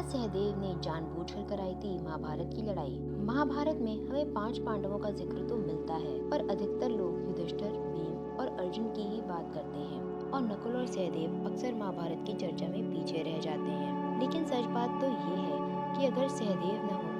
क्या सहदेव ने जानबूझकर कराई थी महाभारत की लड़ाई? महाभारत में हमें 5 पांडवों का जिक्र तो मिलता है, पर अधिकतर लोग युधिष्ठिर, भीम और अर्जुन की ही बात करते हैं और नकुल और सहदेव अक्सर महाभारत की चर्चा में पीछे रह जाते हैं। लेकिन सच बात तो ये है कि अगर सहदेव न होते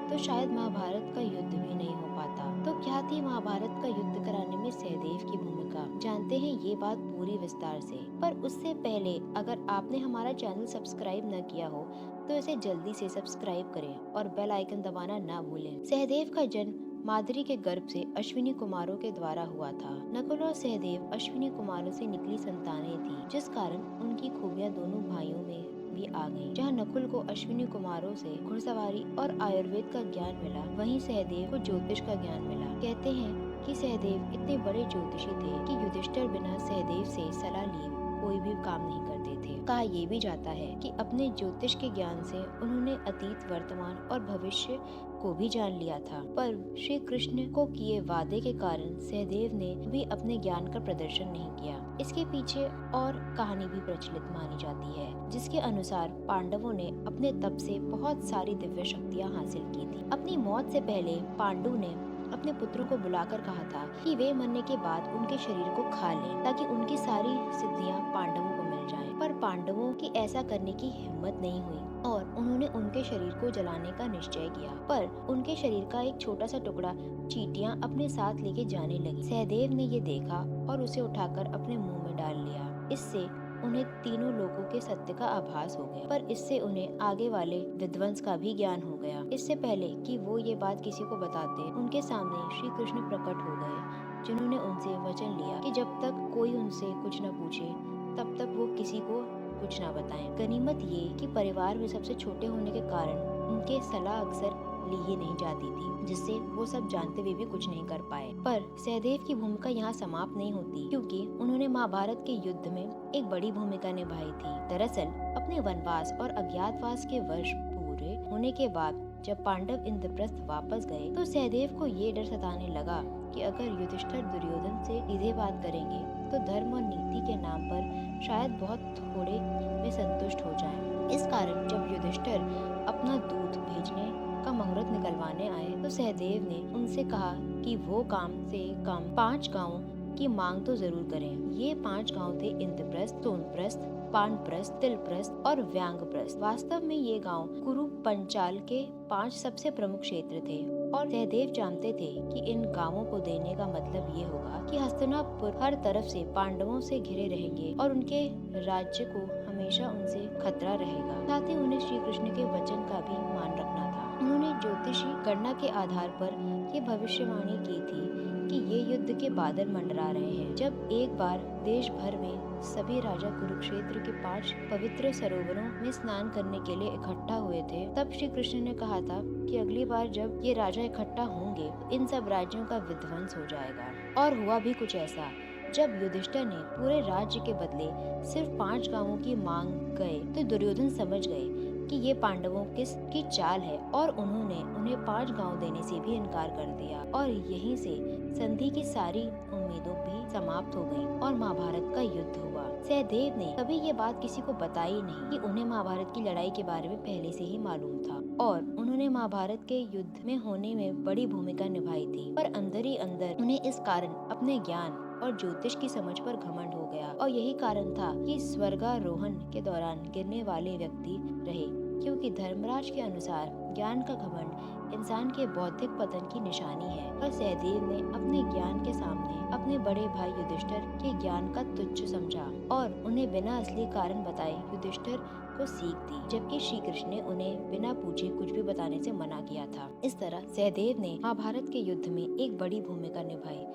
तो शायद महाभारत का युद्ध भी नहीं हो पाता। तो क्या थी महाभारत का युद्ध कराने में सहदेव की भूमिका? जानते हैं ये बात पूरी विस्तार से। पर उससे पहले अगर आपने हमारा चैनल सब्सक्राइब न किया हो तो इसे जल्दी से सब्सक्राइब करें और बेल आइकन दबाना ना भूलें। सहदेव का जन्म माद्री के गर्भ से अश्विनी कुमारों के द्वारा हुआ था। नकुल और सहदेव अश्विनी कुमारों से निकली संतानें थी, जिस कारण उनकी खूबियां दोनों भाइयों में भी आ गईं। जहाँ नकुल को अश्विनी कुमारों से घुड़सवारी और आयुर्वेद का ज्ञान मिला, वहीं सहदेव को ज्योतिष का ज्ञान मिला। कहते हैं कि सहदेव इतने बड़े ज्योतिषी थे कि युधिष्ठिर बिना सहदेव से सलाह लिए कोई भी काम नहीं करते थे। कहा ये भी जाता है कि अपने ज्योतिष के ज्ञान से उन्होंने अतीत, वर्तमान और भविष्य को भी जान लिया था। पर श्री कृष्ण को किए वादे के कारण सहदेव ने भी अपने ज्ञान का प्रदर्शन नहीं किया। इसके पीछे और कहानी भी प्रचलित मानी जाती है, जिसके अनुसार पांडवों ने अपने तप से बहुत सारी दिव्य शक्तियाँ हासिल की थी। अपनी मौत से पहले पांडु ने अपने पुत्रों को बुलाकर कहा था कि वे मरने के बाद उनके शरीर को खा लें, ताकि उनकी सारी सिद्धियां पांडवों को मिल जाएं। पर पांडवों की ऐसा करने की हिम्मत नहीं हुई और उन्होंने उनके शरीर को जलाने का निश्चय किया। पर उनके शरीर का एक छोटा सा टुकड़ा चींटियां अपने साथ लेके जाने लगी। सहदेव ने ये देखा और उसे उठाकर अपने मुंह में डाल लिया। इससे उन्हें तीनों लोगों के सत्य का आभास हो गया, पर इससे उन्हें आगे वाले विध्वंस का भी ज्ञान हो गया। इससे पहले कि वो ये बात किसी को बताते, उनके सामने श्री कृष्ण प्रकट हो गए, जिन्होंने उनसे वचन लिया कि जब तक कोई उनसे कुछ न पूछे तब तक वो किसी को कुछ ना बताएं। गनीमत ये कि परिवार में सबसे छोटे होने के कारण उनके सलाह अक्सर ली ही नहीं जाती थी, जिससे वो सब जानते हुए भी कुछ नहीं कर पाए। पर सहदेव की भूमिका यहाँ समाप्त नहीं होती, क्योंकि उन्होंने महाभारत के युद्ध में एक बड़ी भूमिका निभाई थी। दरअसल अपने वनवास और अज्ञातवास के वर्ष पूरे होने के बाद जब पांडव इंद्रप्रस्थ वापस गए तो सहदेव को ये डर सताने लगा कि अगर युधिष्ठिर दुर्योधन से सीधे बात करेंगे तो धर्म और नीति के नाम पर शायद बहुत थोड़े में संतुष्ट हो जाएं। इस कारण जब युधिष्ठिर अपना दूत भेजने का मुहूर्त निकलवाने आए तो सहदेव ने उनसे कहा कि वो कम से कम 5 गांवों की मांग तो जरूर करें। ये 5 गांव थे इंद्रप्रस्थ, सोनप्रस्थ, पानप्रस्थ, तिलप्रस्थ और व्यांगप्रस्थ। वास्तव में ये गांव कुरु पंचाल के 5 सबसे प्रमुख क्षेत्र थे और सहदेव जानते थे कि इन गांवों को देने का मतलब ये होगा कि हस्तिनापुर हर तरफ से पांडवों से घिरे रहेंगे और उनके राज्य को हमेशा उनसे खतरा रहेगा। साथ ही उन्हें श्री कृष्ण के वचन का भी मान रखना था। उन्होंने ज्योतिषी गणना के आधार पर ये भविष्यवाणी की थी कि ये युद्ध के बादल मंडरा रहे हैं। जब एक बार देश भर में सभी राजा कुरुक्षेत्र के 5 पवित्र सरोवरों में स्नान करने के लिए इकट्ठा हुए थे, तब श्री कृष्ण ने कहा था कि अगली बार जब ये राजा इकट्ठा होंगे इन सब राज्यों का विध्वंस हो जाएगा। और हुआ भी कुछ ऐसा। जब युधिष्ठिर ने पूरे राज्य के बदले सिर्फ 5 गांवों की मांग गए तो दुर्योधन समझ गए कि ये पांडवों की चाल है और उन्होंने उन्हें 5 गांव देने से भी इनकार कर दिया और यहीं से संधि की सारी उम्मीदों भी समाप्त हो गईं और महाभारत का युद्ध हुआ। सहदेव ने कभी ये बात किसी को बताई नहीं कि उन्हें महाभारत की लड़ाई के बारे में पहले से ही मालूम था और उन्होंने महाभारत के युद्ध में होने में बड़ी भूमिका निभाई थी। पर अंदर ही अंदर उन्हें इस कारण अपने ज्ञान और ज्योतिष की समझ पर घमंड हो गया और यही कारण था कि स्वर्गारोहण के दौरान गिरने वाले व्यक्ति रहे, क्योंकि धर्मराज के अनुसार ज्ञान का घमंड इंसान के बौद्धिक पतन की निशानी है। और सहदेव ने अपने ज्ञान के सामने अपने बड़े भाई युधिष्ठिर के ज्ञान का तुच्छ समझा और उन्हें बिना असली कारण बताए युधिष्ठिर को सीख दी, जबकि श्री कृष्ण ने उन्हें बिना पूछे कुछ भी बताने से मना किया था। इस तरह सहदेव ने महाभारत के युद्ध में एक बड़ी भूमिका निभाई,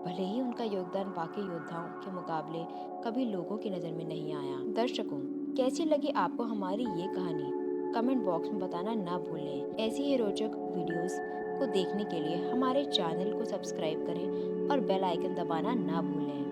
भले ही उनका योगदान बाकी योद्धाओं के मुकाबले कभी लोगों की नजर में नहीं आया। दर्शकों, कैसी लगी आपको हमारी ये कहानी? कमेंट बॉक्स में बताना ना भूलें। ऐसी ही रोचक वीडियोस को देखने के लिए हमारे चैनल को सब्सक्राइब करें और बेल आइकन दबाना ना भूलें।